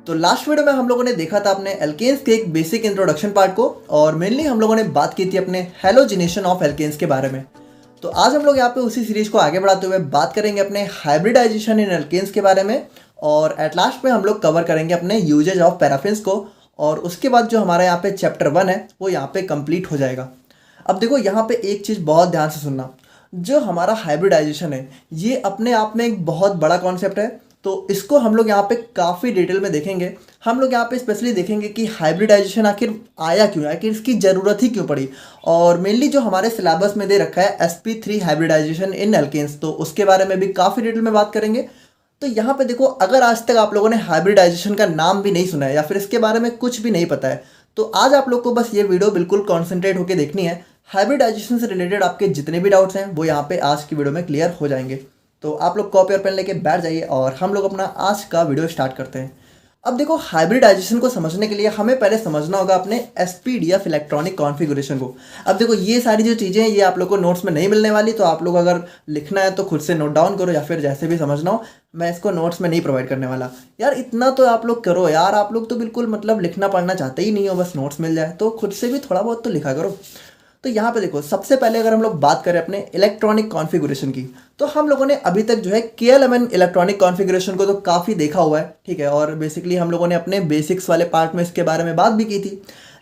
तो last video में हम लोगों ने देखा था अपने एल्केन्स के एक बेसिक इंट्रोडक्शन पार्ट को और मेनली हम लोगों ने बात की थी अपने हैलोजिनेशन ऑफ एल्केन्स के बारे में। तो आज हम लोग यहाँ पे उसी सीरीज को आगे बढ़ाते हुए बात करेंगे अपने हाइब्रिडाइजेशन इन एल्केन्स के बारे में और एट लास्ट में हम लोग कवर करेंगे अपने यूजेज ऑफ पैराफिन्स को और उसके बाद जो हमारा यहाँ पे चैप्टर 1 है वो यहाँ पे कंप्लीट हो जाएगा। अब देखो यहाँ पे एक चीज़ बहुत ध्यान से सुनना, जो हमारा हाइब्रिडाइजेशन है ये अपने आप में एक बहुत बड़ा कॉन्सेप्ट है। तो इसको हम लोग यहाँ पे काफ़ी डिटेल में देखेंगे। हम लोग यहाँ पे स्पेशली देखेंगे कि हाइब्रिडाइजेशन आखिर आया क्यों, आखिर इसकी ज़रूरत ही क्यों पड़ी, और मेनली जो हमारे सिलेबस में दे रखा है sp3 हाइब्रिडाइजेशन इन एल्केन्स, तो उसके बारे में भी काफ़ी डिटेल में बात करेंगे। तो यहाँ पे देखो, अगर आज तक आप लोगों ने हाइब्रिडाइजेशन का नाम भी नहीं सुना है या फिर इसके बारे में कुछ भी नहीं पता है, तो आज आप लोग को बस ये वीडियो बिल्कुल कॉन्सेंट्रेट होकर देखनी है। हाइब्रिडाइजेशन से रिलेटेड आपके जितने भी डाउट्स हैं वो यहाँ पे आज की वीडियो में क्लियर हो जाएंगे। तो आप लोग कॉपी और पेन लेके बैठ जाइए और हम लोग अपना आज का वीडियो स्टार्ट करते हैं। अब देखो, हाइब्रिडाइजेशन को समझने के लिए हमें पहले समझना होगा अपने SPDF इलेक्ट्रॉनिक कॉन्फ़िगरेशन को। अब देखो, ये सारी जो चीज़ें हैं ये आप लोग को नोट्स में नहीं मिलने वाली, तो आप लोग अगर लिखना है तो खुद से नोट डाउन करो या फिर जैसे भी समझना हो। मैं इसको नोट्स में नहीं प्रोवाइड करने वाला। यार इतना तो आप लोग करो यार, आप लोग तो बिल्कुल मतलब लिखना पढ़ना चाहते ही नहीं हो, बस नोट्स मिल जाए, तो खुद से भी थोड़ा बहुत तो लिखा करो। तो यहाँ पे देखो, सबसे पहले अगर हम लोग बात करें अपने इलेक्ट्रॉनिक कॉन्फ़िगरेशन की, तो हम लोगों ने अभी तक जो है KLMN इलेक्ट्रॉनिक कॉन्फ़िगरेशन को तो काफ़ी देखा हुआ है, ठीक है। और बेसिकली हम लोगों ने अपने बेसिक्स वाले पार्ट में इसके बारे में बात भी की थी।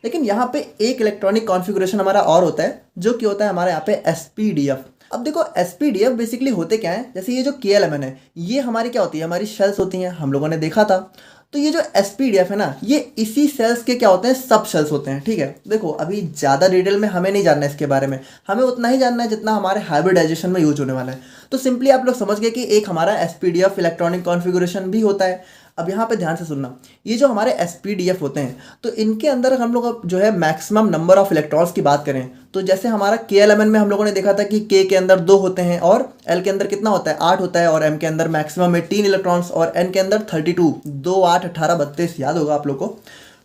लेकिन यहाँ पे एक इलेक्ट्रॉनिक कॉन्फ़िगरेशन हमारा और होता है, जो कि होता है हमारे यहाँ पे SPDF। अब देखो, SPDF बेसिकली होते क्या है, जैसे ये जो KLMN है ये हमारी क्या होती है, हमारी शेल्स होती हैं, हम लोगों ने देखा था। तो ये जो SPDF है ना, ये इसी सेल्स के क्या होते हैं, सब सेल्स होते हैं, ठीक है। देखो, अभी ज़्यादा डिटेल में हमें नहीं जानना है इसके बारे में, हमें उतना ही जानना है जितना हमारे हाइब्रिडाइजेशन में यूज होने वाला है। तो सिंपली आप लोग समझ गए कि एक हमारा SPDF इलेक्ट्रॉनिक कॉन्फ़िगरेशन भी होता है। अब यहाँ पे ध्यान से सुनना, ये जो हमारे SPDF होते हैं तो इनके अंदर हम लोग जो है मैक्सिमम नंबर ऑफ इलेक्ट्रॉन्स की बात करें तो जैसे हमारा KLMN में हम लोगों ने देखा था कि K के अंदर 2 होते हैं और L के अंदर कितना होता है, 8 होता है, और M के अंदर मैक्सिमम में 3 इलेक्ट्रॉन्स और N के अंदर 32, 2, 8, 18, 32 याद होगा आप लोग को।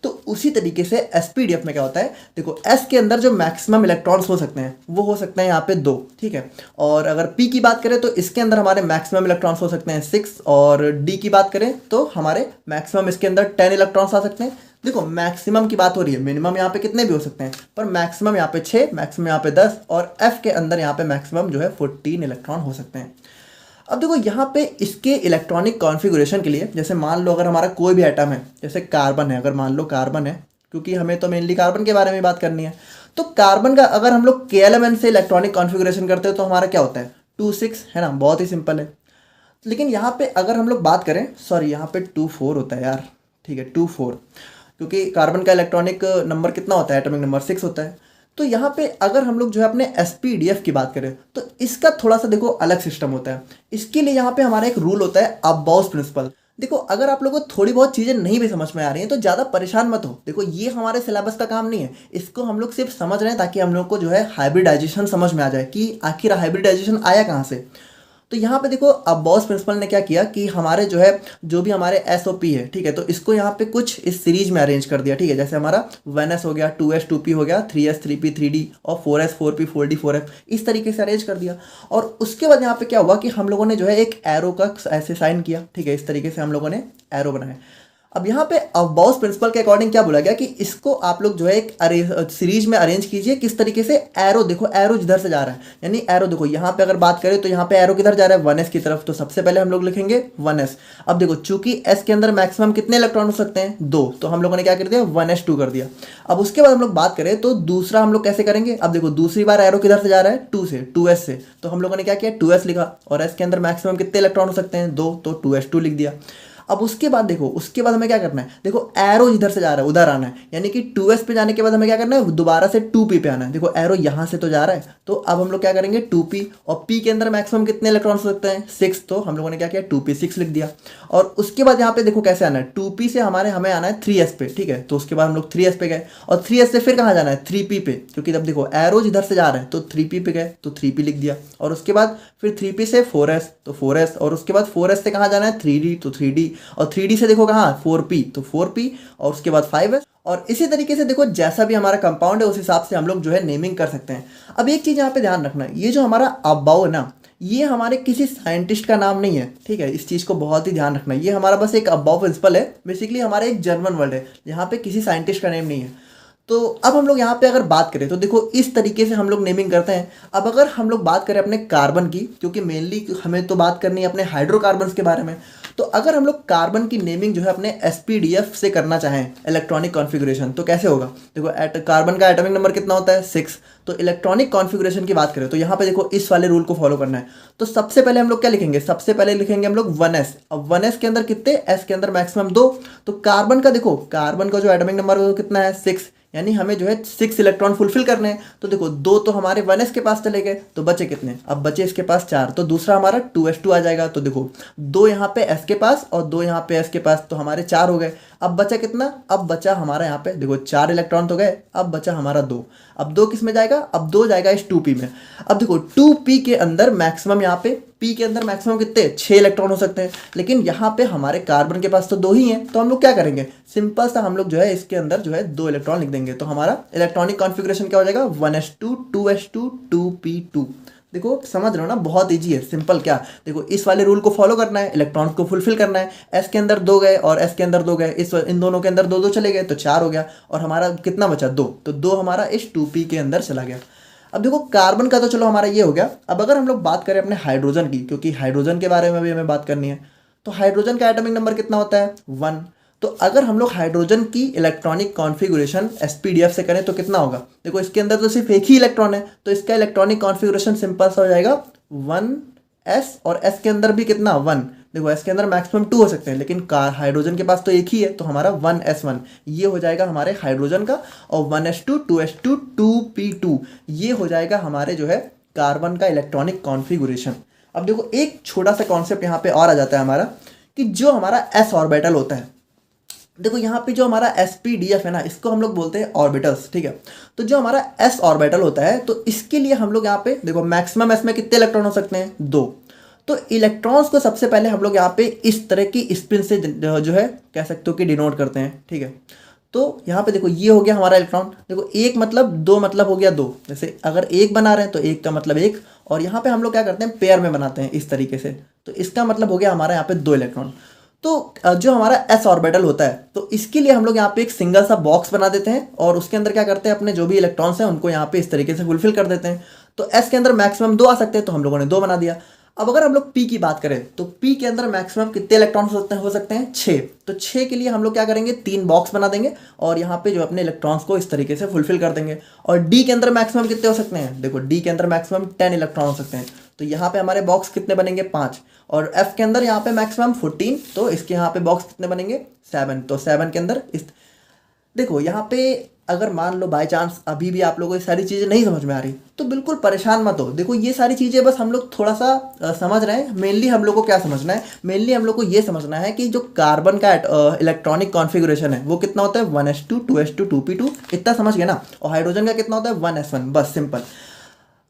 तो उसी तरीके से SPDF में क्या होता है, देखो S के अंदर जो मैक्सिमम इलेक्ट्रॉन्स हो सकते हैं वो हो सकते हैं यहाँ पे 2, ठीक है। और अगर P की बात करें तो इसके अंदर हमारे मैक्सिमम इलेक्ट्रॉन्स हो सकते हैं 6, और D की बात करें तो हमारे मैक्सिमम इसके अंदर 10 इलेक्ट्रॉन्स आ सकते हैं। देखो, मैक्सिमम की बात हो रही है, मिनिमम यहाँ पे कितने भी हो सकते हैं, पर मैक्सिमम यहाँ पे 6, मैक्सिमम यहाँ पे 10, और F के अंदर यहाँ पे मैक्सिमम जो है 14 इलेक्ट्रॉन हो सकते हैं। अब देखो, यहाँ पे इसके इलेक्ट्रॉनिक कॉन्फ़िगरेशन के लिए, जैसे मान लो अगर हमारा कोई भी एटम है, जैसे कार्बन है, अगर मान लो कार्बन है, क्योंकि हमें तो मेनली कार्बन के बारे में बात करनी है, तो कार्बन का अगर हम लोग KLMN से इलेक्ट्रॉनिक कॉन्फ़िगरेशन करते हो तो हमारा क्या होता है, 2, 6 है ना, बहुत ही सिंपल है। लेकिन यहाँ पे अगर हम लोग बात करें, सॉरी यहाँ पे 2, 4 होता है यार, ठीक है 2, 4, क्योंकि कार्बन का इलेक्ट्रॉनिक नंबर कितना होता है, एटॉमिक नंबर 6 होता है। तो यहाँ पे अगर हम लोग जो है अपने SPDF की बात करें तो इसका थोड़ा सा देखो अलग सिस्टम होता है। इसके लिए यहाँ पे हमारा एक रूल होता है अबाउस प्रिंसिपल। देखो, अगर आप लोगों को थोड़ी बहुत चीज़ें नहीं भी समझ में आ रही हैं तो ज़्यादा परेशान मत हो। देखो, ये हमारे सिलेबस का काम नहीं है, इसको हम लोग सिर्फ समझ रहे हैं ताकि हम लोग को जो है हाइब्रिडाइजेशन समझ में आ जाए कि आखिर हाइब्रिडाइजेशन आया कहाँ से। तो यहाँ पे देखो, अब बॉस प्रिंसिपल ने क्या किया कि हमारे जो है जो भी हमारे SOP है, ठीक है, तो इसको यहाँ पे कुछ इस सीरीज में अरेंज कर दिया, ठीक है। जैसे हमारा 1s हो गया, 2s 2p हो गया, 3s 3p 3d और 4s 4p 4d 4f, इस तरीके से अरेंज कर दिया। और उसके बाद यहाँ पे क्या हुआ कि हम लोगों ने जो है एक एरो का ऐसे साइन किया, ठीक है, इस तरीके से हम लोगों ने एरो बनाया। अब यहाँ पे अबाउस प्रिंसिपल के अकॉर्डिंग क्या बोला गया कि इसको आप लोग जो है एक सीरीज में अरेंज कीजिए। किस तरीके से, एरो देखो, एरो जिधर से जा रहा है, यानी एरो देखो यहाँ पे अगर बात करें तो यहाँ पे एरो किधर जा रहा है, 1s की तरफ, तो सबसे पहले हम लोग लिखेंगे 1s। अब देखो, चूंकि s के अंदर मैक्सिमम कितने इलेक्ट्रॉन हो सकते हैं, 2, तो हम लोगों ने क्या कर दिया, 1s2 कर दिया। अब उसके बाद हम लोग बात करें तो दूसरा हम लोग कैसे करेंगे, अब देखो दूसरी बार एरो किधर से जा रहा है, 2 से, 2s से, तो हम लोगों ने क्या किया, 2s लिखा, और s के अंदर मैक्सिमम कितने इलेक्ट्रॉन हो सकते हैं, 2, तो 2s2 लिख दिया। अब उसके बाद देखो, उसके बाद हमें क्या करना है, देखो एरो इधर से जा रहा है उधर आना है, यानी कि 2s पे जाने के बाद हमें क्या करना है, दोबारा से 2p पे आना है। देखो एरो यहाँ से तो जा रहा है, तो अब हम लोग क्या करेंगे 2p, और p के अंदर मैक्सिमम कितने इलेक्ट्रॉन हो सकते हैं, 6, तो हम लोगों ने क्या किया 2p6 लिख दिया। और उसके बाद यहाँ पे देखो कैसे आना है, 2p से हमें आना है 3s पे, ठीक है, तो उसके बाद हम लोग 3s पे गए, और 3s से फिर कहाँ जाना है, 3p पे, क्योंकि जब देखो एरो इधर से जा रहा है तो 3p पे गए तो 3p लिख दिया। और उसके बाद फिर 3p से 4s, तो 4s, और उसके बाद 4s से कहाँ जाना है, 3d, तो 3d, और 3d से देखो कहाँ, 4p, तो 4p, और उसके बाद 5s, और इसी तरीके से देखो जैसा भी हमारा कंपाउंड है उस हिसाब से हम लोग जो है नेमिंग कर सकते हैं। अब एक चीज़ यहाँ पे ध्यान रखना, ये जो हमारा अबाउ है ना, ये हमारे किसी साइंटिस्ट का नाम नहीं है, ठीक है, इस चीज़ को बहुत ही ध्यान रखना। ये हमारा बस एक अबाउ प्रिंसिपल है, बेसिकली हमारा एक जर्मन वर्ड है यहाँ पे किसी साइंटिस्ट का नेम नहीं है। तो अब हम लोग यहाँ पे अगर बात करें तो देखो इस तरीके से हम लोग नेमिंग करते हैं। अब अगर हम लोग बात करें अपने कार्बन की, क्योंकि मेनली हमें तो बात करनी है अपने हाइड्रोकार्बन्स के बारे में, तो अगर हम लोग कार्बन की नेमिंग जो है अपने एसपीडीएफ से करना चाहें इलेक्ट्रॉनिक कॉन्फ़िगरेशन, तो कैसे होगा? देखो कार्बन का एटॉमिक नंबर कितना होता है? 6। तो इलेक्ट्रॉनिक कॉन्फ़िगरेशन की बात करें तो यहाँ पे देखो इस वाले रूल को फॉलो करना है। तो सबसे पहले हम लोग क्या लिखेंगे? सबसे पहले लिखेंगे हम लोग 1s। अब 1s के अंदर कितने? s के अंदर मैक्सिमम 2। तो कार्बन का देखो, कार्बन का जो एटॉमिक नंबर है वो कितना है? 6, यानी हमें जो है 6 इलेक्ट्रॉन फुलफिल करने हैं। तो देखो 2 तो हमारे 1s के पास चले गए, तो बचे कितने? अब बचे इसके पास 4, तो दूसरा हमारा 2s2 आ जाएगा। तो देखो 2 यहाँ पे s के पास और 2 यहाँ पे s के पास, तो हमारे 4 हो गए। अब बचा कितना? अब बचा हमारा यहाँ पे देखो 4 इलेक्ट्रॉन तो गए, अब बचा हमारा 2। अब 2 किस में जाएगा? अब 2 जाएगा इस 2p में। अब देखो 2p के अंदर मैक्सिमम, यहाँ पे p के अंदर मैक्सिमम कितने? 6 इलेक्ट्रॉन हो सकते हैं, लेकिन यहाँ पे हमारे कार्बन के पास तो 2 ही हैं। तो हम लोग क्या करेंगे? सिंपल सा हम लोग जो है इसके अंदर जो है 2 इलेक्ट्रॉन लिख देंगे। तो हमारा इलेक्ट्रॉनिक कॉन्फ़िगरेशन क्या हो जाएगा? 1s2 2s2 2p2। देखो समझ रहे हो ना, बहुत ईजी है, सिंपल। क्या देखो इस वाले रूल को फॉलो करना है, इलेक्ट्रॉन्स को फुलफिल करना है। एस के अंदर 2 गए और एस के अंदर 2 गए, इन दोनों के अंदर 2 2 चले गए, तो 4 हो गया। और हमारा कितना बचा? 2। तो 2 हमारा इस 2p के अंदर चला गया। अब देखो कार्बन का तो चलो हमारा ये हो गया। अब अगर हम लोग बात करें अपने हाइड्रोजन की, क्योंकि हाइड्रोजन के बारे में भी हमें बात करनी है, तो हाइड्रोजन का एटॉमिक नंबर कितना होता है? 1। तो अगर हम लोग हाइड्रोजन की इलेक्ट्रॉनिक कॉन्फ़िगरेशन एसपीडीएफ से करें तो कितना होगा? देखो इसके अंदर तो सिर्फ एक ही इलेक्ट्रॉन है, तो इसका इलेक्ट्रॉनिक कॉन्फ़िगरेशन सिंपल सा हो जाएगा 1s, और s के अंदर भी कितना? 1। देखो s के अंदर मैक्सिमम 2 हो सकते हैं, लेकिन हाइड्रोजन के पास तो एक ही है, तो हमारा 1s1 ये हो जाएगा हमारे हाइड्रोजन का। और 1s2 2s2 2p2 ये हो जाएगा हमारे जो है कार्बन का इलेक्ट्रॉनिक कॉन्फ़िगरेशन। अब देखो एक छोटा सा कॉन्सेप्ट यहाँ पे और आ जाता है हमारा, कि जो हमारा s ऑर्बिटल होता है, देखो यहाँ पे जो हमारा एसपीडीएफ है ना, इसको हम लोग बोलते हैं ऑर्बिटल्स, ठीक है। तो जो हमारा एस ऑर्बिटल होता है, तो इसके लिए हम लोग यहाँ पे देखो मैक्सिमम एस में कितने इलेक्ट्रॉन हो सकते हैं? 2। तो इलेक्ट्रॉन्स को सबसे पहले हम लोग यहाँ पे इस तरह की स्पिन से जो है कह सकते हो कि डिनोट करते हैं, ठीक है। तो यहाँ पे देखो ये हो गया हमारा इलेक्ट्रॉन, देखो एक मतलब 2 मतलब हो गया 2। जैसे अगर एक बना रहे हैं तो एक का मतलब 1, और यहाँ पे हम लोग क्या करते हैं? पेयर में बनाते हैं इस तरीके से, तो इसका मतलब हो गया हमारा यहाँ पे 2 इलेक्ट्रॉन। तो जो हमारा एस ऑर्बिटल होता है, तो इसके लिए हम लोग यहाँ पे एक सिंगल सा बॉक्स बना देते हैं, और उसके अंदर क्या करते हैं? अपने जो भी इलेक्ट्रॉन्स हैं उनको यहाँ पे इस तरीके से फुलफिल कर देते हैं। तो एस के अंदर मैक्सिमम 2 आ सकते हैं, तो हम लोगों ने 2 बना दिया। अब अगर हम लोग पी की बात करें तो पी के अंदर मैक्सिमम कितने इलेक्ट्रॉन हो सकते हैं? 6। तो 6 के लिए हम लोग क्या करेंगे? 3 बॉक्स बना देंगे, और यहाँ पे जो अपने इलेक्ट्रॉन्स को इस तरीके से फुलफिल कर देंगे। और डी के अंदर मैक्सिमम कितने हो सकते हैं? देखो डी के अंदर मैक्सिमम 10 इलेक्ट्रॉन हो सकते हैं, तो यहाँ पे हमारे बॉक्स कितने बनेंगे? 5। और एफ के अंदर यहाँ पे मैक्सिमम 14, तो इसके यहाँ पे बॉक्स कितने बनेंगे? 7। तो 7 के अंदर इस देखो यहाँ पे अगर मान लो बाय चांस अभी भी आप लोगों को ये सारी चीज़ें नहीं समझ में आ रही, तो बिल्कुल परेशान मत हो। देखो ये सारी चीज़ें बस हम लोग थोड़ा सा समझ रहे हैं। मेनली हम लोग को क्या समझना है? मेनली हम लोग को ये समझना है कि जो कार्बन का इलेक्ट्रॉनिक कॉन्फ़िगरेशन है वो कितना होता है? 1s2 2s2 2p2, इतना समझ गए ना। और हाइड्रोजन का कितना होता है? 1s1, बस सिंपल।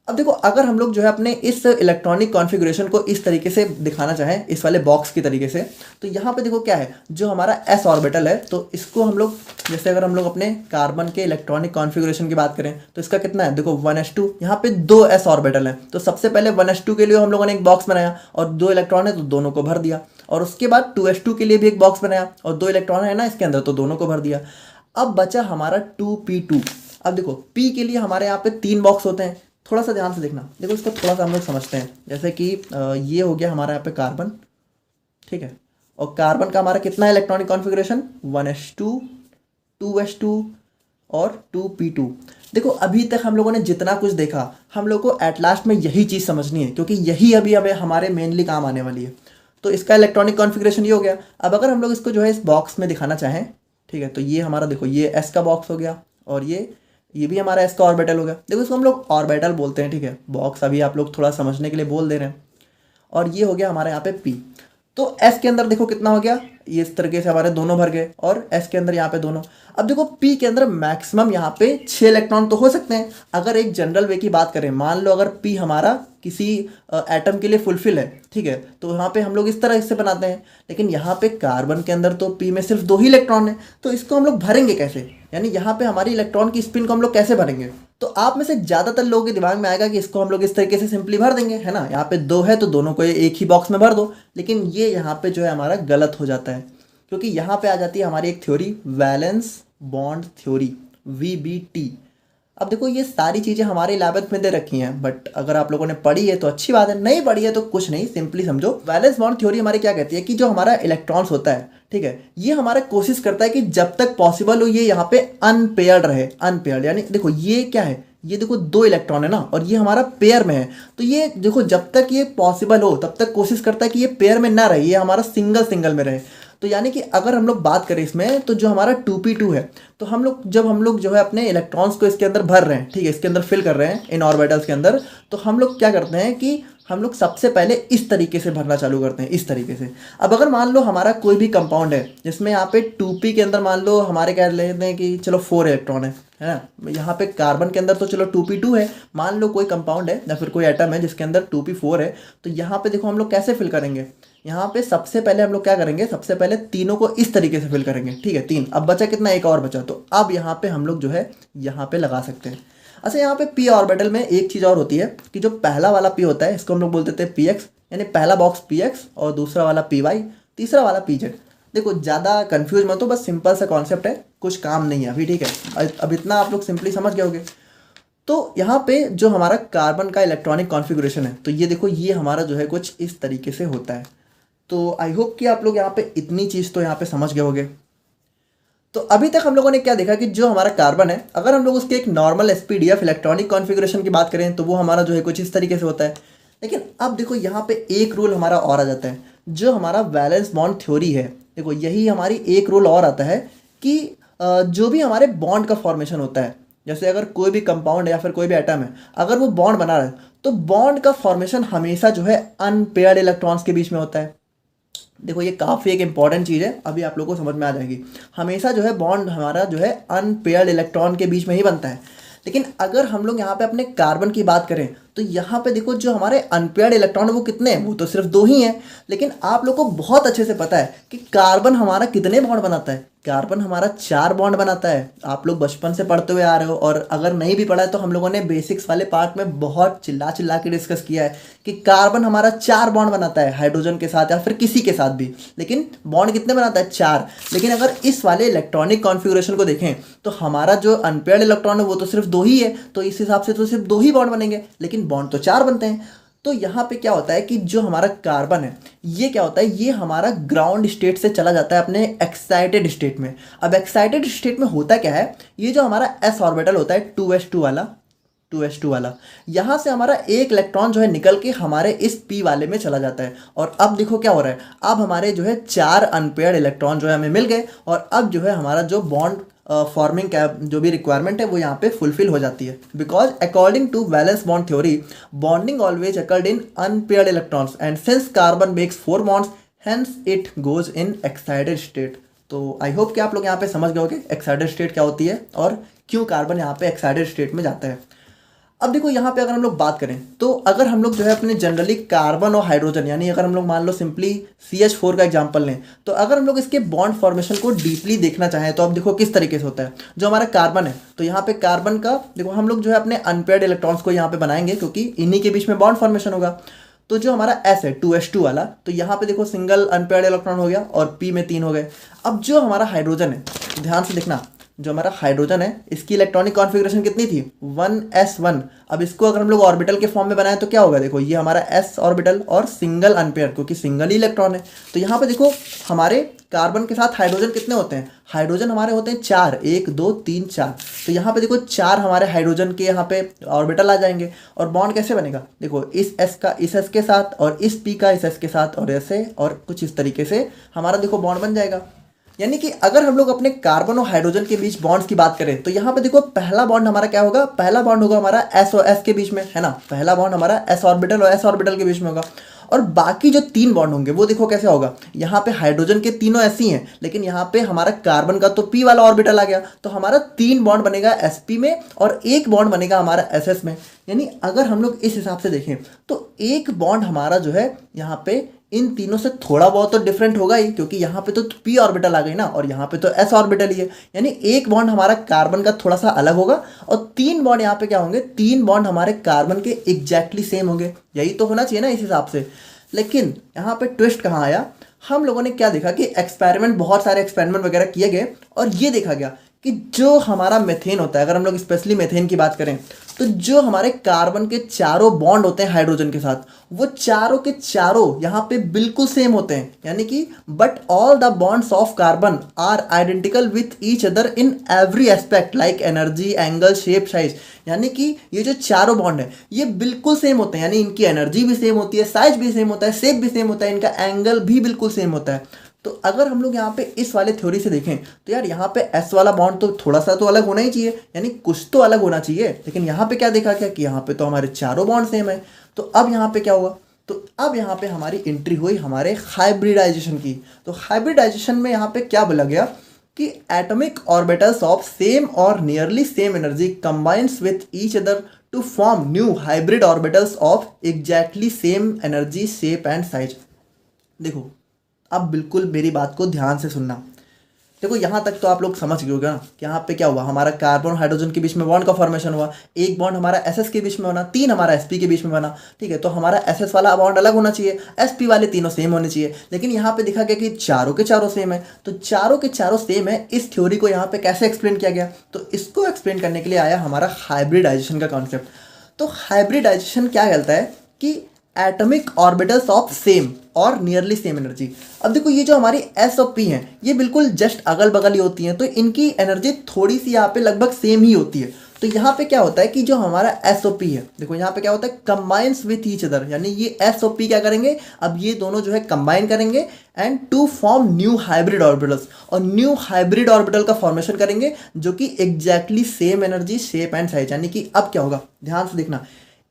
अब देखो अगर हम लोग जो है अपने इस इलेक्ट्रॉनिक कॉन्फ़िगरेशन को इस तरीके से दिखाना चाहें, इस वाले बॉक्स की तरीके से, तो यहाँ पे देखो क्या है, जो हमारा एस ऑर्बिटल है, तो इसको हम लोग जैसे अगर हम लोग अपने कार्बन के इलेक्ट्रॉनिक कॉन्फ़िगरेशन की बात करें तो इसका कितना है? देखो 1s2, यहाँ पे 2 एस ऑर्बिटल है, तो सबसे पहले 1s2 के लिए हम लोगों ने एक बॉक्स बनाया, और 2 इलेक्ट्रॉन है तो दोनों को भर दिया। और उसके बाद 2s2 के लिए भी एक बॉक्स बनाया, और 2 इलेक्ट्रॉन है ना इसके अंदर, तो दोनों को भर दिया। अब बचा हमारा 2p2। अब देखो p के लिए हमारे यहाँ पे 3 बॉक्स होते हैं, थोड़ा सा ध्यान से देखना। देखो इसको थोड़ा सा हम लोग समझते हैं, जैसे कि ये हो गया हमारा यहाँ पे कार्बन, ठीक है। और कार्बन का हमारा कितना है इलेक्ट्रॉनिक कॉन्फ़िगरेशन? 1s2 2s2 और 2p2। देखो अभी तक हम लोगों ने जितना कुछ देखा, हम लोग को एट लास्ट में यही चीज़ समझनी है, क्योंकि यही अभी हमें हमारे मेनली काम आने वाली है। तो इसका इलेक्ट्रॉनिक कॉन्फ़िगरेशन ये हो गया। अब अगर हम लोग इसको जो है इस बॉक्स में दिखाना चाहें, ठीक है, तो ये हमारा देखो ये एस का बॉक्स हो गया, और ये भी हमारा एस का ऑर्बिटल हो गया। देखो इसको हम लोग ऑर्बिटल बोलते हैं, ठीक है। बॉक्स अभी आप लोग थोड़ा समझने के लिए बोल दे रहे हैं। और ये हो गया हमारे यहाँ पे पी। तो एस के अंदर देखो कितना हो गया? ये इस तरीके से हमारे दोनों भर गए और S के अंदर यहाँ पे दोनों। अब देखो P के अंदर मैक्सिमम यहाँ पे 6 इलेक्ट्रॉन तो हो सकते हैं। अगर एक जनरल वे की बात करें, मान लो अगर P हमारा किसी एटम के लिए फुलफिल है, ठीक है, तो यहाँ पे हम लोग इस तरह से बनाते हैं। लेकिन यहाँ पे कार्बन के अंदर तो P में सिर्फ 2 ही इलेक्ट्रॉन है, तो इसको हम लोग भरेंगे कैसे, यानी यहाँ पे हमारी इलेक्ट्रॉन की स्पिन को हम लोग कैसे भरेंगे। तो आप में से ज़्यादातर लोगों के दिमाग में आएगा कि इसको हम लोग इस तरीके से सिंपली भर देंगे, है ना, यहाँ पे 2 है तो दोनों को एक ही बॉक्स में भर दो। लेकिन ये यहाँ पे जो है हमारा गलत हो जाता है, क्योंकि यहाँ पे आ जाती है हमारी एक theory, valence bond theory, VBT। अब देखो ये सारी चीज़ें हमारे 11th में दे रखी हैं, बट अगर आप लोगों ने पढ़ी है तो अच्छी बात है, नहीं पढ़ी है तो कुछ नहीं, सिंपली समझो। वैलेंस बॉन्ड थ्योरी हमारी क्या कहती है कि जो हमारा इलेक्ट्रॉन्स होता है, ठीक है, ये हमारा कोशिश करता है कि जब तक पॉसिबल हो ये यहाँ पे अनपेयर्ड रहे। अनपेयर्ड यानी देखो ये क्या है, ये देखो 2 इलेक्ट्रॉन है ना, और ये हमारा पेयर में है, तो ये देखो जब तक ये पॉसिबल हो तब तक कोशिश करता है कि ये पेयर में ना रहे, ये हमारा सिंगल सिंगल में रहे। तो यानी कि अगर हम लोग बात करें इसमें, तो जो हमारा 2p2 है, तो हम लोग जो है अपने इलेक्ट्रॉन्स को इसके अंदर भर रहे हैं, ठीक है, इसके अंदर फिल कर रहे हैं इन ऑर्बिटल्स के अंदर, तो हम लोग क्या करते हैं कि हम लोग सबसे पहले इस तरीके से भरना चालू करते हैं, इस तरीके से। अब अगर मान लो हमारा कोई भी कंपाउंड है जिसमें यहाँ पे 2p के अंदर मान लो हमारे कह लेते हैं कि चलो 4 इलेक्ट्रॉन है ना, यहाँ पे कार्बन के अंदर तो चलो 2p2 है, मान लो कोई कंपाउंड है या फिर कोई एटम है जिसके अंदर 2p4 है, तो यहाँ पे देखो हम लोग कैसे फिल करेंगे। यहाँ पे सबसे पहले हम लोग क्या करेंगे, सबसे पहले तीनों को इस तरीके से फिल करेंगे, ठीक है, 3। अब बचा कितना, एक और बचा, तो अब यहाँ पे हम लोग जो है यहाँ पे लगा सकते हैं। अच्छा, यहाँ पे p ऑर्बिटल में एक चीज़ और होती है कि जो पहला वाला p होता है इसको हम लोग बोलते थे px, यानी पहला बॉक्स px और दूसरा वाला py, तीसरा वाला pz। देखो ज़्यादा कंफ्यूज मत हो, बस सिंपल सा कॉन्सेप्ट है, कुछ काम नहीं है अभी, ठीक है, अब इतना आप लोग सिंपली समझ गए होंगे। तो यहाँ पे जो हमारा कार्बन का इलेक्ट्रॉनिक कॉन्फ़िगरेशन है, तो ये देखो ये हमारा जो है कुछ इस तरीके से होता है। तो आई होप कि आप लोग यहाँ पे इतनी चीज़ तो यहाँ पे समझ गए होंगे। तो अभी तक हम लोगों ने क्या देखा कि जो हमारा कार्बन है, अगर हम लोग उसके एक नॉर्मल SPDF इलेक्ट्रॉनिक कॉन्फ़िगरेशन की बात करें तो वो हमारा जो है कुछ इस तरीके से होता है। लेकिन अब देखो यहाँ पे एक रूल हमारा और आ जाता है, जो हमारा वैलेंस बॉन्ड थ्योरी है, देखो यही हमारी एक रूल और आता है कि जो भी हमारे बॉन्ड का फॉर्मेशन होता है, जैसे अगर कोई भी कंपाउंड है या फिर कोई भी एटम है, अगर वो बॉन्ड बना रहा है तो बॉन्ड का फॉर्मेशन हमेशा जो है अनपेयर्ड इलेक्ट्रॉन्स के बीच में होता है। देखो ये काफ़ी एक इंपॉर्टेंट चीज़ है, अभी आप लोगों को समझ में आ जाएगी। हमेशा जो है बॉन्ड हमारा जो है अनपेयर्ड इलेक्ट्रॉन के बीच में ही बनता है। लेकिन अगर हम लोग यहाँ पे अपने कार्बन की बात करें तो यहाँ पे देखो जो हमारे अनपेयर्ड इलेक्ट्रॉन है वो कितने हैं, वो तो सिर्फ 2 ही हैं। लेकिन आप लोग को बहुत अच्छे से पता है कि कार्बन हमारा कितने बॉन्ड बनाता है, कार्बन हमारा 4 बॉन्ड बनाता है। आप लोग बचपन से पढ़ते हुए आ रहे हो, और अगर नहीं भी पढ़ा है तो हम लोगों ने बेसिक्स वाले पार्ट में बहुत चिल्ला चिल्ला के डिस्कस किया है कि कार्बन हमारा 4 बॉन्ड बनाता है हाइड्रोजन के साथ या फिर किसी के साथ भी। लेकिन बॉन्ड कितने बनाता है, 4। लेकिन अगर इस वाले इलेक्ट्रॉनिक कॉन्फ़िगरेशन को देखें तो हमारा जो अनपेयर्ड इलेक्ट्रॉन है वो तो सिर्फ 2 ही है, तो इस हिसाब से तो सिर्फ 2 ही बॉन्ड बनेंगे, लेकिन बॉन्ड तो 4 बनते हैं। तो यहाँ पे क्या होता है कि जो हमारा कार्बन है ये क्या होता है, ये हमारा ग्राउंड स्टेट से चला जाता है अपने एक्साइटेड स्टेट में। अब एक्साइटेड स्टेट में होता क्या है, ये जो हमारा s ऑर्बिटल होता है 2s2 वाला, यहाँ से हमारा एक इलेक्ट्रॉन जो है निकल के हमारे इस p वाले में चला जाता है। और अब देखो क्या हो रहा है, अब हमारे जो है 4 अनपेयर्ड इलेक्ट्रॉन जो है हमें मिल गए, और अब जो है हमारा जो बॉन्ड फॉर्मिंग जो भी रिक्वायरमेंट है वो यहाँ पे फुलफिल हो जाती है। Because according to valence bond theory bonding always occurred in unpaired electrons and since carbon makes 4 bonds hence it goes in excited state. तो आई होप कि आप लोग यहाँ पे समझ गए होंगे एक्साइटेड स्टेट क्या होती है और क्यों कार्बन यहाँ पे एक्साइटेड स्टेट में जाता है। अब देखो यहाँ पे अगर हम लोग बात करें तो अगर हम लोग जो है अपने जनरली कार्बन और हाइड्रोजन, यानी अगर हम लोग मान लो सिंपली CH4 का एग्जांपल लें, तो अगर हम लोग इसके बॉन्ड फॉर्मेशन को डीपली देखना चाहें तो अब देखो किस तरीके से होता है। जो हमारा कार्बन है तो यहाँ पे कार्बन का देखो हम लोग जो है अपने अनपेयर्ड इलेक्ट्रॉन्स को यहाँ पे बनाएंगे, क्योंकि इन्हीं के बीच में बॉन्ड फॉर्मेशन होगा। तो जो हमारा S है 2s2 वाला, तो यहाँ पे देखो सिंगल अनपेयर्ड इलेक्ट्रॉन हो गया और P में 3 हो गए। अब जो हमारा हाइड्रोजन है, ध्यान से देखना, जो हमारा हाइड्रोजन है इसकी इलेक्ट्रॉनिक कॉन्फ़िगरेशन कितनी थी, 1s1। अब इसको अगर हम लोग ऑर्बिटल के फॉर्म में बनाएं तो क्या होगा, देखो ये हमारा s ऑर्बिटल और सिंगल अनपेयर, क्योंकि सिंगल ही इलेक्ट्रॉन है। तो यहाँ पे देखो हमारे कार्बन के साथ हाइड्रोजन कितने होते हैं, हाइड्रोजन हमारे होते हैं 4, 1 2 3 4। तो यहाँ पे देखो 4 हमारे हाइड्रोजन के यहाँ पे ऑर्बिटल आ जाएंगे। और बॉन्ड कैसे बनेगा, देखो इस s का इस s के साथ और इस p का इस s के साथ और ऐसे और कुछ इस तरीके से हमारा देखो बॉन्ड बन जाएगा। यानी कि अगर हम लोग अपने कार्बन और हाइड्रोजन के बीच बॉन्ड्स की बात करें तो यहाँ पे देखो पहला बॉन्ड हमारा क्या होगा, पहला बॉन्ड होगा हमारा s और s के बीच में, है ना। पहला बॉन्ड हमारा s ऑर्बिटल और s ऑर्बिटल के बीच में होगा। और बाकी जो 3 बॉन्ड होंगे वो देखो कैसे होगा, यहाँ पे हाइड्रोजन के तीनों ऐसे ही हैं, लेकिन यहाँ पे हमारा कार्बन का तो p वाला ऑर्बिटल आ गया, तो हमारा 3 बॉन्ड बनेगा sp में और 1 बॉन्ड बनेगा हमारा ss में। यानी अगर हम लोग इस हिसाब से देखें तो एक बॉन्ड हमारा जो है यहाँ पे इन तीनों से थोड़ा बहुत तो डिफरेंट होगा ही, क्योंकि यहाँ पे तो p ऑर्बिटल आ गई ना और यहाँ पे तो s ऑर्बिटल ही है। यानी एक बॉन्ड हमारा कार्बन का थोड़ा सा अलग होगा और 3 बॉन्ड यहाँ पे क्या होंगे, 3 बॉन्ड हमारे कार्बन के एग्जैक्टली सेम होंगे। यही तो होना चाहिए ना इस हिसाब से। लेकिन यहाँ पे ट्विस्ट कहाँ आया, हम लोगों ने क्या देखा कि एक्सपेरिमेंट, बहुत सारे एक्सपेरिमेंट वगैरह किए गए और ये देखा गया कि जो हमारा मेथेन होता है, अगर हम लोग स्पेशली मेथेन की बात करें, तो जो हमारे कार्बन के चारों बॉन्ड होते हैं हाइड्रोजन के साथ, वो चारों के चारों यहाँ पे बिल्कुल सेम होते हैं। यानी कि but all the bonds of carbon are identical with each other in every aspect like energy, angle, shape, size. यानी कि ये जो चारों बॉन्ड है ये बिल्कुल सेम होते हैं, यानी इनकी एनर्जी भी सेम होती है, साइज भी सेम होता है, शेप भी सेम होता है, इनका एंगल भी बिल्कुल सेम होता है। तो अगर हम लोग यहाँ पे इस वाले थ्योरी से देखें तो यार यहाँ पे एस वाला बॉन्ड तो थोड़ा सा तो अलग होना ही चाहिए, यानी कुछ तो अलग होना चाहिए। लेकिन यहाँ पे क्या देखा गया कि यहाँ पे तो हमारे चारों बॉन्ड सेम है। तो अब यहाँ पे क्या हुआ, तो अब यहाँ पे हमारी एंट्री हुई हमारे हाइब्रिडाइजेशन की। तो हाइब्रिडाइजेशन में यहाँ पे क्या बोला गया कि एटॉमिक ऑर्बिटल्स ऑफ सेम और nearly same energy combines with each other to form new hybrid orbitals of exactly same energy, shape and size. देखो अब बिल्कुल मेरी बात को ध्यान से सुनना। देखो यहाँ तक तो आप लोग समझ गए होगा ना कि यहाँ पे क्या हुआ, हमारा कार्बन और हाइड्रोजन के बीच में बॉन्ड का फॉर्मेशन हुआ, एक बॉन्ड हमारा एसएस के बीच में बना, 3 हमारा एसपी के बीच में बना। ठीक है, तो हमारा एसएस वाला बॉन्ड अलग होना चाहिए, एसपी वाले तीनों सेम होने चाहिए। लेकिन यहाँ पे देखा गया कि चारों के चारों सेम है, तो चारों के चारों सेम है। इस थ्योरी को यहाँ पे कैसे एक्सप्लेन किया गया, तो इसको एक्सप्लेन करने के लिए आया हमारा हाइब्रिडाइजेशन का कॉन्सेप्ट। तो हाइब्रिडाइजेशन क्या कहता है कि एटॉमिक ऑर्बिटल्स ऑफ सेम और नियरली सेम एनर्जी। अब देखो ये जो हमारी एस और पी हैं ये बिल्कुल जस्ट अगल बगल ही होती हैं, तो इनकी एनर्जी थोड़ी सी यहाँ पे लगभग सेम ही होती है। तो यहाँ पे क्या होता है कि जो हमारा एस ओ पी है, देखो यहाँ पे क्या होता है, कंबाइंस विथ ईच अदर। यानी ये एस ओ पी क्या करेंगे, अब ये दोनों जो है कंबाइन करेंगे and to form new hybrid orbitals, और न्यू हाइब्रिड ऑर्बिटल का फॉर्मेशन करेंगे जो कि exactly same energy, shape and size. यानी कि अब क्या होगा, ध्यान से देखना,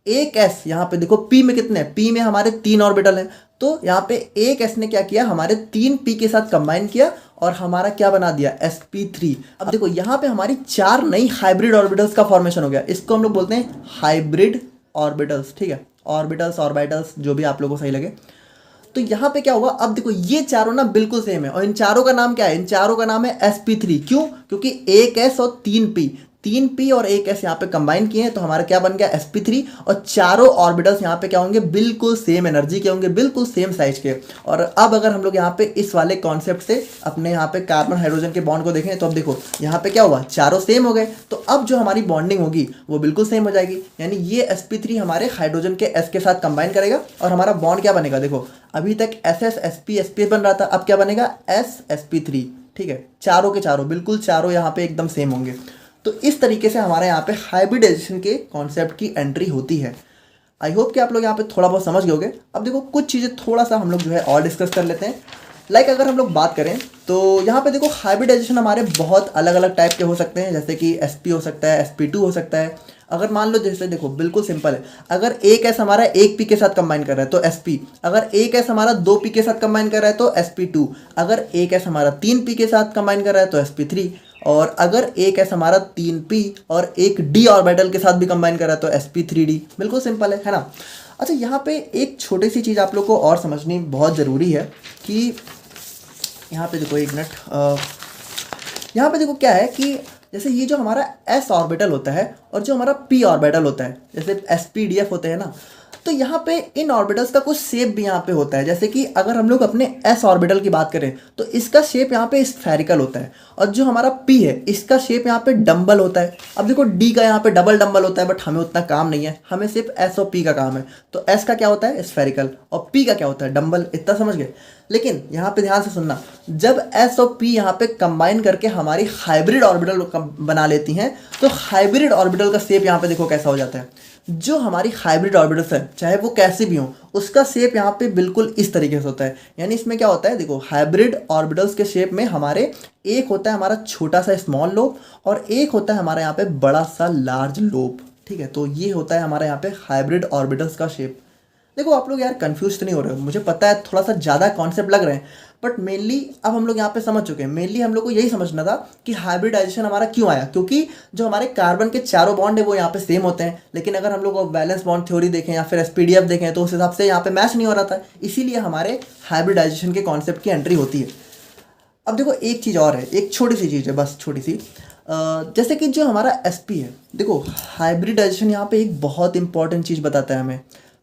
एक एस यहाँ पे देखो पी में कितने हैं, पी में हमारे 3 ऑर्बिटल हैं, तो यहाँ पे एक एस ने क्या किया, हमारे 3 पी के साथ कंबाइन किया और हमारा क्या बना दिया, sp3। अब देखो यहाँ पे हमारी 4 नई हाइब्रिड ऑर्बिटल्स का फॉर्मेशन हो गया। इसको हम लोग बोलते हैं हाइब्रिड ऑर्बिटल्स। ठीक है, ऑर्बिटल्स, ऑर्बिटल्स जो भी आप लोगों को सही लगे। तो यहाँ पे क्या हुआ, अब देखो ये चारों ना बिल्कुल सेम है और इन चारों का नाम क्या है, इन चारों का नाम है sp3। क्यों, क्योंकि एक एस और 3 पी और एक एस यहाँ पे कंबाइन किए हैं, तो हमारा क्या बन गया, sp3। और चारों ऑर्बिटल्स यहाँ पे क्या होंगे, बिल्कुल सेम एनर्जी के होंगे, बिल्कुल सेम साइज के। और अब अगर हम लोग यहाँ पे इस वाले कॉन्सेप्ट से अपने यहाँ पे कार्बन हाइड्रोजन के बॉन्ड को देखें, तो अब देखो यहाँ पे क्या हुआ, चारों सेम हो गए, तो अब जो हमारी बॉन्डिंग होगी वो बिल्कुल सेम हो जाएगी। यानी ये sp3 हमारे हाइड्रोजन के s के साथ कंबाइन करेगा और हमारा बॉन्ड क्या बनेगा, देखो अभी तक ss sp sp बन रहा था, अब क्या बनेगा, s sp3। ठीक है, चारों के चारों बिल्कुल चारों यहाँ पे एकदम सेम होंगे। तो इस तरीके से हमारे यहाँ पे हाइब्रिडाइजेशन के कॉन्सेप्ट की एंट्री होती है। आई होप कि आप लोग यहाँ पे थोड़ा बहुत समझ गए होंगे। अब देखो कुछ चीज़ें थोड़ा सा हम लोग जो है और डिस्कस कर लेते हैं। लाइक अगर हम लोग बात करें तो यहाँ पे देखो हाइब्रिडाइजेशन हमारे बहुत अलग अलग टाइप के हो सकते हैं, जैसे कि sp हो सकता है, sp2 हो सकता है। अगर मान लो जैसे देखो बिल्कुल सिंपल है, अगर एक एस हमारा एक पी के साथ कंबाइन कर रहा है तो sp, अगर एक एस हमारा 2 पी के साथ कंबाइन कर रहा है तो sp2, अगर एक एस हमारा 3 पी के साथ कंबाइन कर रहा है तो sp3, और अगर एक एस हमारा 3p और एक d ऑर्बिटल के साथ भी कंबाइन कर रहा है तो sp3d। बिल्कुल सिंपल है ना। अच्छा यहाँ पे एक छोटी सी चीज़ आप लोग को और समझनी बहुत ज़रूरी है कि यहाँ पे देखो एक मिनट, यहाँ पे देखो क्या है कि जैसे ये जो हमारा s ऑर्बिटल होता है और जो हमारा p ऑर्बिटल होता है, जैसे sp-df होते हैं ना, तो यहाँ पे इन ऑर्बिटल्स का कुछ शेप भी यहाँ पे होता है। जैसे कि अगर हम लोग अपने s ऑर्बिटल की बात करें तो इसका शेप यहाँ पे स्फेरिकल होता है, और जो हमारा p है इसका शेप यहाँ पे डम्बल होता है। अब देखो d का यहाँ पे डबल डम्बल होता है, बट हमें उतना काम नहीं है, हमें सिर्फ s और p का काम है। तो s का क्या होता है, स्फेरिकल, और p का क्या होता है, डम्बल। इतना समझ गए। लेकिन यहाँ पे ध्यान से सुनना, जब s और p यहाँ पे कंबाइन करके हमारी हाइब्रिड ऑर्बिटल बना लेती हैं, तो हाइब्रिड ऑर्बिटल का शेप यहाँ पे देखो कैसा हो जाता है। जो हमारी हाइब्रिड ऑर्बिटल्स है चाहे वो कैसी भी हो, उसका शेप यहाँ पे बिल्कुल इस तरीके से होता है। यानी इसमें क्या होता है, देखो हाइब्रिड ऑर्बिटल्स के शेप में हमारे एक होता है हमारा छोटा सा स्मॉल लोब और एक होता है हमारा यहाँ पे बड़ा सा लार्ज लोब। ठीक है, तो ये होता है हमारे यहाँ पे हाइब्रिड ऑर्बिटल्स का शेप। देखो आप लोग यार कंफ्यूज तो नहीं हो रहे हो, मुझे पता है थोड़ा सा ज़्यादा कॉन्सेप्ट लग रहे हैं, बट मेनली अब हम लोग यहाँ पे समझ चुके हैं। मेनली हम लोग को यही समझना था कि हाइब्रिडाइजेशन हमारा क्यों आया, क्योंकि जो हमारे कार्बन के चारों बॉन्ड है वो यहाँ पे सेम होते हैं, लेकिन अगर हम लोग बैलेंस बॉन्ड थ्योरी देखें या फिर एसपीडीएफ देखें तो उस हिसाब से यहाँ पे मैच नहीं हो रहा था, इसीलिए हमारे हाइब्रिडाइजेशन के कॉन्सेप्ट की एंट्री होती है। अब देखो एक चीज़ और है, एक छोटी सी चीज़ है, बस छोटी सी, जैसे कि जो हमारा एसपी है, देखो हाइब्रिडाइजेशन यहाँ पे एक बहुत इंपॉर्टेंट चीज़ बताता है हमें।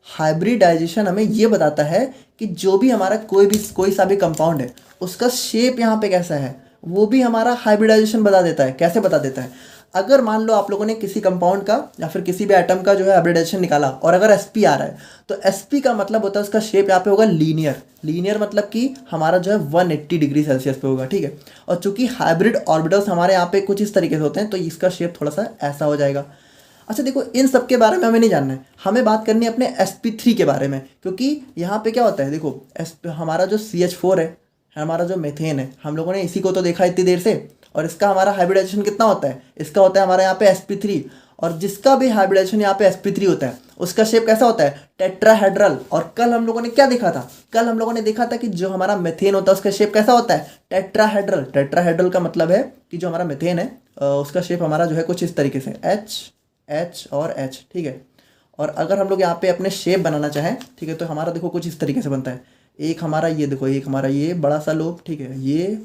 हाइब्रिडाइजेशन हमें ये बताता है कि जो भी हमारा कोई सा भी कंपाउंड है उसका शेप यहाँ पे कैसा है, वो भी हमारा हाइब्रिडाइजेशन बता देता है। कैसे बता देता है? अगर मान लो आप लोगों ने किसी कंपाउंड का या फिर किसी भी एटम का जो है हाइब्रिडाइजेशन निकाला और अगर एसपी आ रहा है, तो एसपी का मतलब होता है उसका शेप यहाँ पे होगा लीनियर। लीनियर मतलब कि हमारा जो है 180 डिग्री सेल्सियस पे होगा, ठीक है। और चूंकि हाइब्रिड ऑर्बिटल्स हमारे यहाँ पे कुछ इस तरीके से होते हैं, तो इसका शेप थोड़ा सा ऐसा हो जाएगा। अच्छा देखो, इन सब के बारे में हमें नहीं जानना है, हमें बात करनी है अपने sp3 के बारे में, क्योंकि यहाँ पे क्या होता है, देखो हमारा जो CH4 है, हमारा जो मेथेन है, हम लोगों ने इसी को तो देखा इतनी देर से, और इसका हमारा हाइब्रिडाइजेशन कितना होता है, इसका होता है हमारे यहाँ पे sp3, और जिसका भी हाइब्रिडाइजेशन यहाँ पे sp3 होता है उसका शेप कैसा होता है, टेट्राहेड्रल। और कल हम लोगों ने क्या देखा था, कल हम लोगों ने देखा था कि जो हमारा मेथेन होता है उसका शेप कैसा होता है, टेट्राहेड्रल। टेट्राहेड्रल का मतलब है कि जो हमारा मेथेन है उसका शेप हमारा जो है कुछ इस तरीके से एच और एच, ठीक है। और अगर हम लोग यहाँ पे अपने शेप बनाना चाहें, ठीक है, तो हमारा देखो कुछ इस तरीके से बनता है। एक हमारा ये देखो, एक हमारा ये बड़ा सा लोब, ठीक है, ये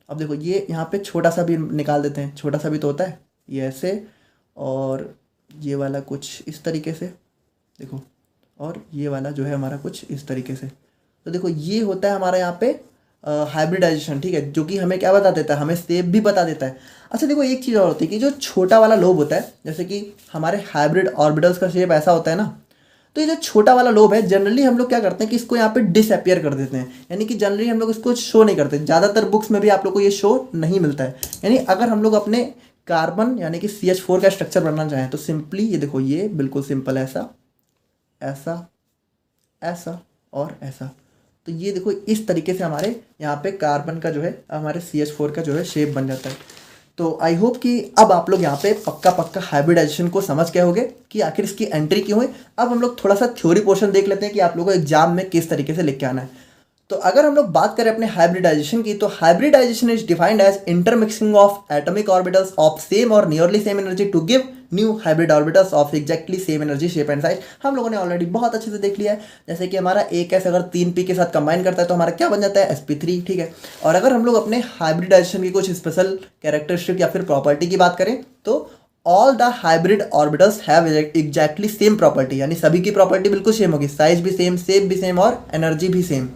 अब देखो ये यहाँ पे छोटा सा भी निकाल देते हैं, छोटा सा भी तो होता है, ये ऐसे, और ये वाला कुछ इस तरीके से देखो, और ये वाला जो है हमारा कुछ इस तरीके से। तो देखो ये होता है हमारा यहाँ पे हाइब्रिडाइजेशन, ठीक है, जो कि हमें क्या बता देता है, हमें शेप भी बता देता है। अच्छा देखो एक चीज़ और होती है कि जो छोटा वाला लोब होता है, जैसे कि हमारे हाइब्रिड ऑर्बिटल्स का शेप ऐसा होता है ना, तो ये जो छोटा वाला लोब है जनरली हम लोग क्या करते हैं कि इसको यहाँ पे डिसअपियर कर देते हैं, यानी कि जनरली हम लोग इसको शो नहीं करते। ज़्यादातर बुक्स में भी आप लोग को ये शो नहीं मिलता है। यानी अगर हम लोग अपने कार्बन यानी कि CH4 का स्ट्रक्चर बनाना चाहें तो सिंपली ये देखो, ये बिल्कुल सिंपल ऐसा, ऐसा, ऐसा और ऐसा। तो ये देखो इस तरीके से हमारे यहाँ पे कार्बन का जो है, हमारे CH4 का जो है शेप बन जाता है। तो आई होप कि अब आप लोग यहाँ पे पक्का हाइब्रिडाइजेशन को समझ गए होंगे कि आखिर इसकी एंट्री क्यों है। अब हम लोग थोड़ा सा थ्योरी पोर्शन देख लेते हैं कि आप लोगों को एग्जाम में किस तरीके से लिख के आना है। तो अगर हम लोग बात करें अपने हाइब्रिडाइजेशन की, तो hybridization is defined as intermixing of atomic orbitals of same और nearly same energy to give new hybrid orbitals of exactly same energy, shape and size. हम लोगों ने ऑलरेडी बहुत अच्छे से देख लिया है, जैसे कि हमारा एक एस अगर 3p के साथ कंबाइन करता है तो हमारा क्या बन जाता है, sp3, ठीक है। और अगर हम लोग अपने हाइब्रिडाइजेशन की कुछ स्पेशल कैरेक्टरिस्टिक या फिर प्रॉपर्टी की बात करें, तो all the hybrid orbitals have exactly same property, यानी सभी की प्रॉपर्टी बिल्कुल सेम होगी, साइज भी सेम, शेप भी सेम और एनर्जी भी सेम।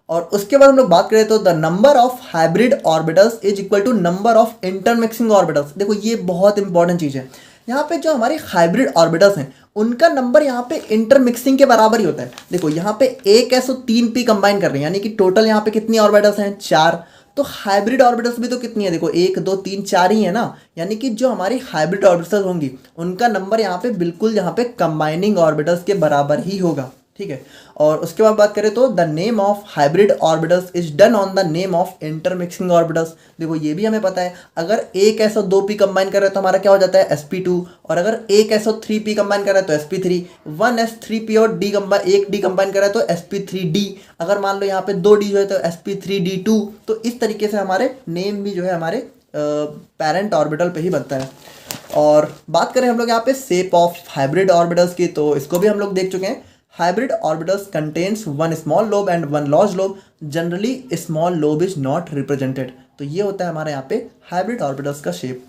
और उसके बाद हम लोग बात करें तो the number of hybrid orbitals is equal to number of intermixing orbitals. देखो ये बहुत इंपॉर्टेंट चीज़ है, यहाँ पे जो हमारे हाइब्रिड ऑर्बिटल्स हैं उनका नंबर यहाँ पे इंटरमिक्सिंग के बराबर ही होता है। देखो यहाँ पे एक एस और 3p कंबाइन कर रहे हैं, यानी कि टोटल यहाँ पे कितनी ऑर्बिटल्स हैं, 4। तो हाइब्रिड ऑर्बिटल्स भी तो कितनी है, देखो 1 2 3 4 ही है ना, यानी कि जो हमारी हाइब्रिड ऑर्बिटल्स होंगी उनका नंबर यहाँ पे बिल्कुल यहाँ पे कंबाइनिंग ऑर्बिटल्स के बराबर ही होगा, ठीक है। और उसके बाद बात करें तो the name of hybrid orbitals is done on the name of intermixing orbitals. देखो ये भी हमें पता है, अगर एक एस और 2p कंबाइन कर रहे हैं तो हमारा क्या हो जाता है, sp2, और अगर एक एस और 3p कंबाइन कर रहे हैं तो sp3, 1s 3p और एक d कंबाइन कर रहे हैं तो sp3d, अगर मान लो यहाँ पे 2d जो है तो sp3d2। तो इस तरीके से हमारे नेम भी जो है हमारे पेरेंट ऑर्बिटल पे ही बनता है। और बात करें हम लोग यहाँ पे शेप ऑफ हाइब्रिड ऑर्बिटल्स की, तो इसको भी हम लोग देख चुके हैं। Hybrid orbitals contains one small lobe and one large lobe. Generally, small lobe is not represented. तो ये होता है हमारे यहाँ पे हाइब्रिड ऑर्बिटल्स का शेप।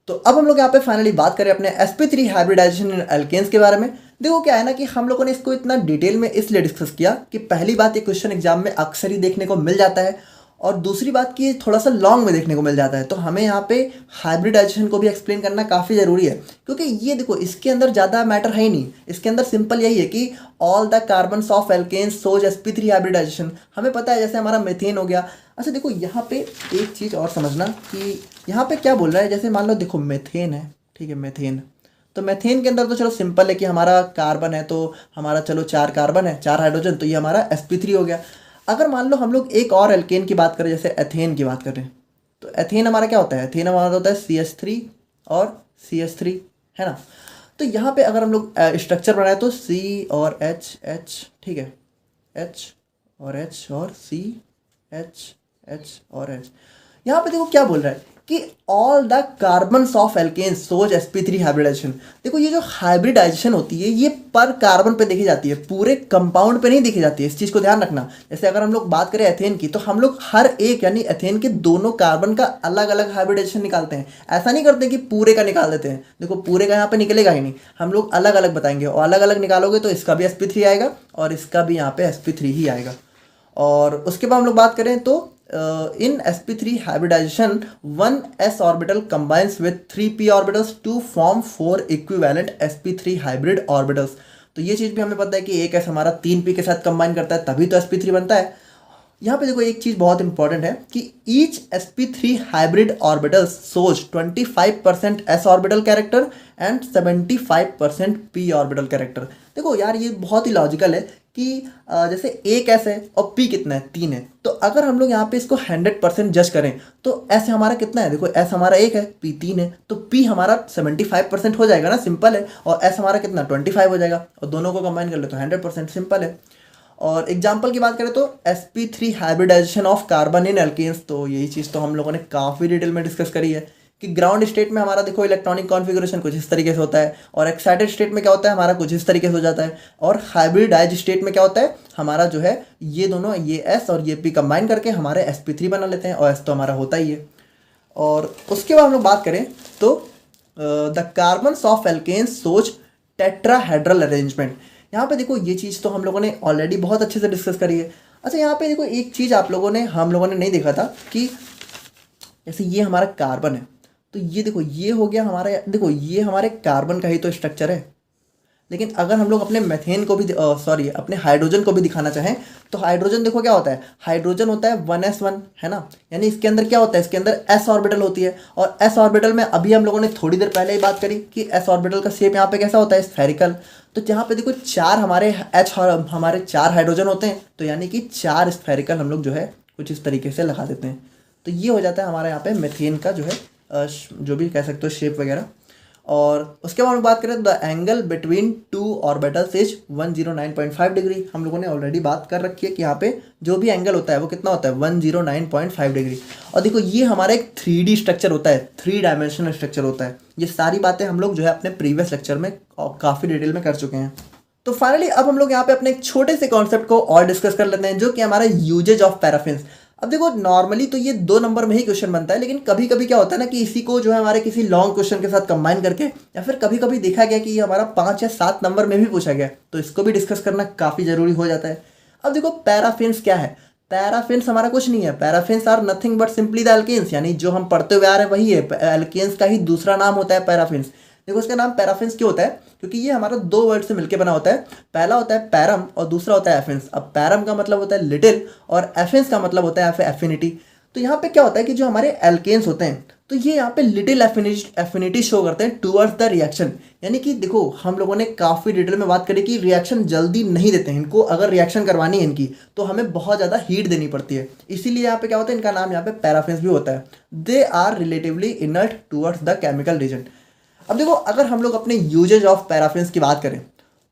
तो अब हम लोग यहाँ पे फाइनली बात करें अपने sp3 हाइब्रिडाइजेशन इन एल्केन्स के बारे में। देखो क्या है ना कि हम लोगों ने इसको इतना डिटेल में इसलिए डिस्कस किया कि पहली बात ये क्वेश्चन एग्जाम में अक्सर ही देखने को मिल जाता है, और दूसरी बात कि थोड़ा सा लॉन्ग में देखने को मिल जाता है। तो हमें यहाँ पे हाइब्रिडाइजेशन को भी एक्सप्लेन करना काफ़ी ज़रूरी है, क्योंकि ये देखो इसके अंदर ज़्यादा मैटर है ही नहीं, इसके अंदर सिंपल यही है कि all the carbons of alkanes shows sp3 hybridization, हमें पता है, जैसे हमारा मेथेन हो गया। अच्छा देखो यहाँ पे एक चीज़ और समझना कि यहाँ पे क्या बोल रहा है, जैसे मान लो देखो मेथेन है, ठीक है, मेथेन, तो मेथेन के अंदर तो चलो सिंपल है कि हमारा कार्बन है, तो हमारा चलो 4 कार्बन है, 4 हाइड्रोजन, तो ये हमारा sp3 हो गया। अगर मान लो हम लोग एक और एल्केन की बात करें, जैसे एथेन की बात करें, तो एथेन हमारा क्या होता है, एथेन हमारा होता है CH3 और CH3, है ना। तो यहाँ पे अगर हम लोग स्ट्रक्चर बनाए तो C और H, ठीक है, H और H और C, H और H। यहाँ पे देखो क्या बोल रहा है कि all the carbons of alkanes shows sp3 hybridization. देखो ये जो हाइब्रिडाइजेशन होती है ये पर कार्बन पे देखी जाती है, पूरे कंपाउंड पे नहीं देखी जाती है, इस चीज़ को ध्यान रखना। जैसे अगर हम लोग बात करें एथेन की, तो हम लोग हर एक यानी एथेन के दोनों कार्बन का अलग अलग हाइब्रिडाइजेशन निकालते हैं, ऐसा नहीं करते कि पूरे का निकाल देते हैं। देखो पूरे का यहाँ पे निकलेगा ही नहीं, हम लोग अलग अलग बताएंगे, और अलग अलग निकालोगे तो इसका भी sp3 आएगा और इसका भी यहाँ पे sp3 ही आएगा। और उसके बाद हम लोग बात करें तो in sp3 hybridization 1s orbital combines with 3p orbitals to form 4 equivalent sp3 hybrid orbitals। तो ये चीज़ भी हमें पता है कि एक s हमारा 3p के साथ कंबाइन करता है तभी तो sp3 बनता है। यहाँ पे देखो एक चीज़ बहुत इंपॉर्टेंट है कि each sp3 hybrid orbitals shows 25% s orbital character and 75% p orbital character. देखो यार ये बहुत ही लॉजिकल है कि जैसे एक s है और p कितना है, 3 है, तो अगर हम लोग यहाँ पे इसको 100% जज करें तो s हमारा कितना है, देखो s हमारा 1 है, p 3 है, तो p हमारा 75% हो जाएगा ना, सिंपल है, और s हमारा कितना 25 हो जाएगा, और दोनों को कंबाइन कर ले तो 100%, सिंपल है। और एग्जाम्पल की बात करें तो sp3 hybridization of carbon in alkanes, तो यही चीज़ तो हम लोगों ने काफ़ी डिटेल में डिस्कस करी है कि ग्राउंड स्टेट में हमारा देखो इलेक्ट्रॉनिक कॉन्फ़िगरेशन कुछ इस तरीके से होता है, और एक्साइटेड स्टेट में क्या होता है हमारा कुछ इस तरीके से हो जाता है, और हाइब्रिडाइज स्टेट में क्या होता है हमारा जो है ये दोनों ये s और ये p कंबाइन करके हमारे sp3 बना लेते हैं, और s तो हमारा होता ही है। और उसके बाद हम लोग बात करें तो द कार्बन्स ऑफ एल्केन्स सोच टेट्राहेड्रल अरेंजमेंट। यहाँ पे देखो ये चीज़ तो हम लोगों ने ऑलरेडी बहुत अच्छे से डिस्कस करी है। अच्छा यहाँ पे देखो एक चीज़ हम लोगों ने नहीं देखा था कि जैसे ये हमारा कार्बन है, तो ये देखो ये हो गया हमारा, देखो ये हमारे कार्बन का ही तो स्ट्रक्चर है, लेकिन अगर हम लोग अपने मेथेन को भी अपने हाइड्रोजन को भी दिखाना चाहें तो हाइड्रोजन देखो क्या होता है, हाइड्रोजन होता है 1s1, है ना, यानी इसके अंदर क्या होता है, इसके अंदर s ऑर्बिटल होती है, और s ऑर्बिटल में अभी हम लोगों ने थोड़ी देर पहले ही बात करी कि s ऑर्बिटल का शेप यहाँ पे कैसा होता है, स्फेरिकल। तो यहाँ पे देखो हमारे 4 हाइड्रोजन होते हैं, तो यानी कि 4 स्फेरिकल हम लोग जो है कुछ इस तरीके से लगा देते हैं, तो ये हो जाता है हमारा यहाँ पे मेथेन का जो है जो भी कह सकते हो शेप वगैरह। और उसके बाद हम बात करें the angle between 2 orbitals is 109.5 degree. हम लोगों ने ऑलरेडी बात कर रखी है कि यहाँ पे जो भी एंगल होता है वो कितना होता है 109.5 डिग्री। और देखो ये हमारा एक 3D स्ट्रक्चर होता है, 3 डायमेंशनल स्ट्रक्चर होता है। ये सारी बातें हम लोग जो है अपने प्रीवियस लेक्चर में काफ़ी डिटेल में कर चुके हैं। तो फाइनली अब हम लोग यहाँ पे अपने एक छोटे से कॉन्सेप्ट को और डिस्कस कर लेते हैं, जो कि हमारा यूजेज ऑफ पैराफिन्स। अब देखो नॉर्मली तो ये 2 नंबर में ही क्वेश्चन बनता है, लेकिन कभी कभी क्या होता है ना कि इसी को जो है हमारे किसी लॉन्ग क्वेश्चन के साथ कंबाइन करके, या फिर कभी कभी देखा गया कि ये हमारा 5 या 7 नंबर में भी पूछा गया, तो इसको भी डिस्कस करना काफ़ी ज़रूरी हो जाता है। अब देखो पैराफिन्स क्या है, पैराफिन्स हमारा कुछ नहीं है, paraffins are nothing but simply the alkanes, यानी जो हम पढ़ते हुए आ रहे हैं वही है, एल्केन्स का ही दूसरा नाम होता है पैराफिन्स। देखो इसका नाम पैराफिन्स क्यों होता है, क्योंकि ये हमारा 2 वर्ड से मिलकर बना होता है, पहला होता है पैरम और दूसरा होता है एफिन्स। अब पैरम का मतलब होता है लिटिल और एफिन्स का मतलब होता है एफिनिटी। तो यहाँ पे क्या होता है कि जो हमारे एल्केन्स होते हैं तो ये यहाँ पे लिटिल एफिनिटी शो करते हैं टूवर्ड्स द रिएक्शन, यानी कि देखो हम लोगों ने काफ़ी डिटेल में बात करी कि रिएक्शन जल्दी नहीं देते हैं इनको, अगर रिएक्शन करवानी है इनकी तो हमें बहुत ज़्यादा हीट देनी पड़ती है, इसीलिए यहाँ पे क्या होता है इनका नाम यहाँ पे पैराफिन्स भी होता है। They are relatively inert towards the chemical reagent. अब देखो अगर हम लोग अपने यूजेज ऑफ पैराफिन्स की बात करें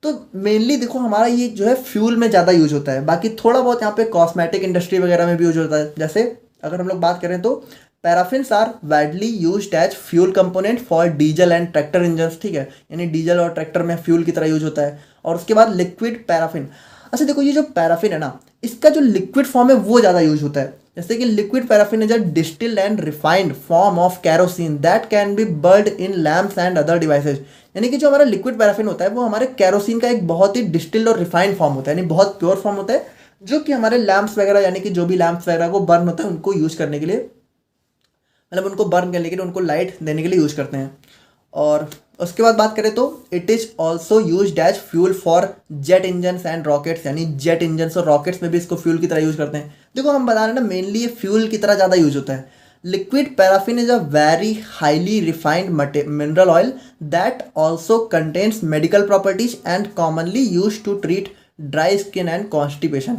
तो मेनली देखो हमारा ये जो है फ्यूल में ज़्यादा यूज होता है, बाकी थोड़ा बहुत यहाँ पे कॉस्मेटिक इंडस्ट्री वगैरह में भी यूज होता है। जैसे अगर हम लोग बात करें तो paraffins are widely used as fuel component for diesel and tractor engines, ठीक है, यानी डीजल और ट्रैक्टर में फ्यूल की तरह यूज होता है। और उसके बाद लिक्विड पैराफिन। अच्छा देखो ये जो पैराफिन है ना, इसका जो लिक्विड फॉर्म है वो ज़्यादा यूज होता है, जैसे कि liquid paraffin is a distilled and refined form of kerosene that can be burned in lamps and other devices. यानी कि जो हमारा लिक्विड पैराफिन होता है वो हमारे कैरोसिन का एक बहुत ही डिस्टिल्ड और रिफाइंड फॉर्म होता है, यानी बहुत प्योर फॉर्म होता है, जो कि हमारे लैम्प्स वगैरह यानी कि जो भी लैम्प्स वगैरह को बर्न होता है उनको यूज करने के लिए, मतलब उनको बर्न करने के लिए, उनको लाइट देने के लिए यूज करते हैं। और उसके बाद बात करें तो it is also used as fuel for jet engines and rockets, यानी जेट इंजन्स और रॉकेट्स में भी इसको फ्यूल की तरह यूज करते हैं। देखो हम बता रहे हैं ना मेनली ये फ्यूल की तरह ज़्यादा यूज होता है। Liquid paraffin is a very highly refined mineral oil that also contains medical properties and commonly use to treat dry skin and constipation.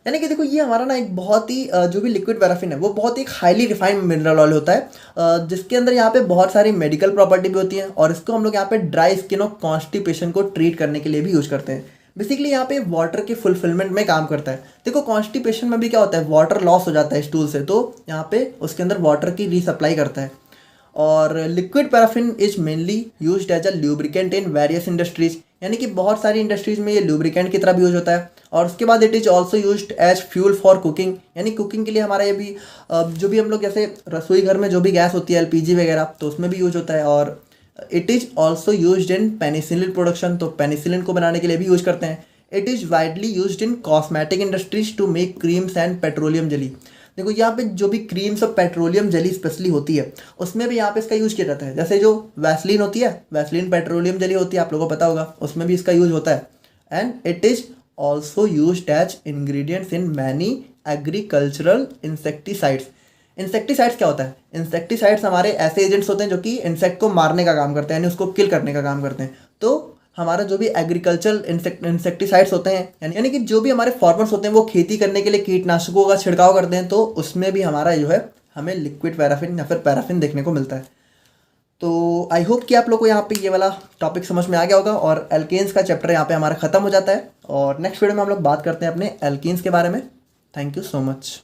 यानी कि देखो ये हमारा ना एक बहुत ही जो भी लिक्विड पैराफिन है वो बहुत ही हाईली रिफाइंड मिनरल ऑयल होता है, जिसके अंदर यहाँ पे बहुत सारी मेडिकल प्रॉपर्टी भी होती है और इसको हम लोग यहाँ पे ड्राई स्किन और कॉन्स्टिपेशन को ट्रीट करने के लिए भी यूज करते हैं। बेसिकली यहाँ पे वाटर के फुलफिलमेंट में काम करता है। देखो कॉन्स्टिपेशन में भी क्या होता है, वाटर लॉस हो जाता है स्टूल से, तो यहाँ पे उसके अंदर वाटर की रीसप्लाई करता है। और liquid paraffin is mainly used as a lubricant in various industries, यानी कि बहुत सारी इंडस्ट्रीज में ये ल्यूब्रिकेंट की तरह भी यूज होता है। और उसके बाद it is also used as fuel for cooking, यानी कुकिंग के लिए हमारा ये भी जो भी हम लोग जैसे रसोई घर में जो भी गैस होती है एलपीजी वगैरह, तो उसमें भी यूज होता है। और it is also used in penicillin production, तो पेनिसिलिन को बनाने के लिए भी यूज करते हैं। It is widely used in cosmetic industries to make creams and petroleum jelly. देखो यहाँ पे जो भी क्रीम्स और पेट्रोलियम जेली स्पेशली होती है उसमें भी यहाँ पे इसका यूज किया जाता है। जैसे जो वैसलीन होती है, वैसलीन पेट्रोलियम जेली होती है, आप लोगों को पता होगा, उसमें भी इसका यूज होता है। And it is also used as ingredients in many agricultural insecticides. Insecticides क्या होता है? इंसेक्टिसाइड्स हमारे ऐसे एजेंट्स होते हैं जो कि इंसेक्ट को मारने का काम करते हैं, यानी उसको किल करने का काम करते हैं। तो हमारा जो भी एग्रीकल्चरल इंसेक्टिसाइड्स होते हैं, यानी कि जो भी हमारे फार्मर्स होते हैं वो खेती करने के लिए कीटनाशकों का छिड़काव करते हैं, तो उसमें भी हमारा जो है हमें लिक्विड पैराफिन या फिर पैराफिन देखने को मिलता है। तो आई होप कि आप लोग को यहाँ पे ये वाला टॉपिक समझ में आ गया होगा और एल्केन्स का चैप्टर यहाँ पे हमारा खत्म हो जाता है। और नेक्स्ट वीडियो में हम लोग बात करते हैं अपने एल्केन्स के बारे में। Thank you so much.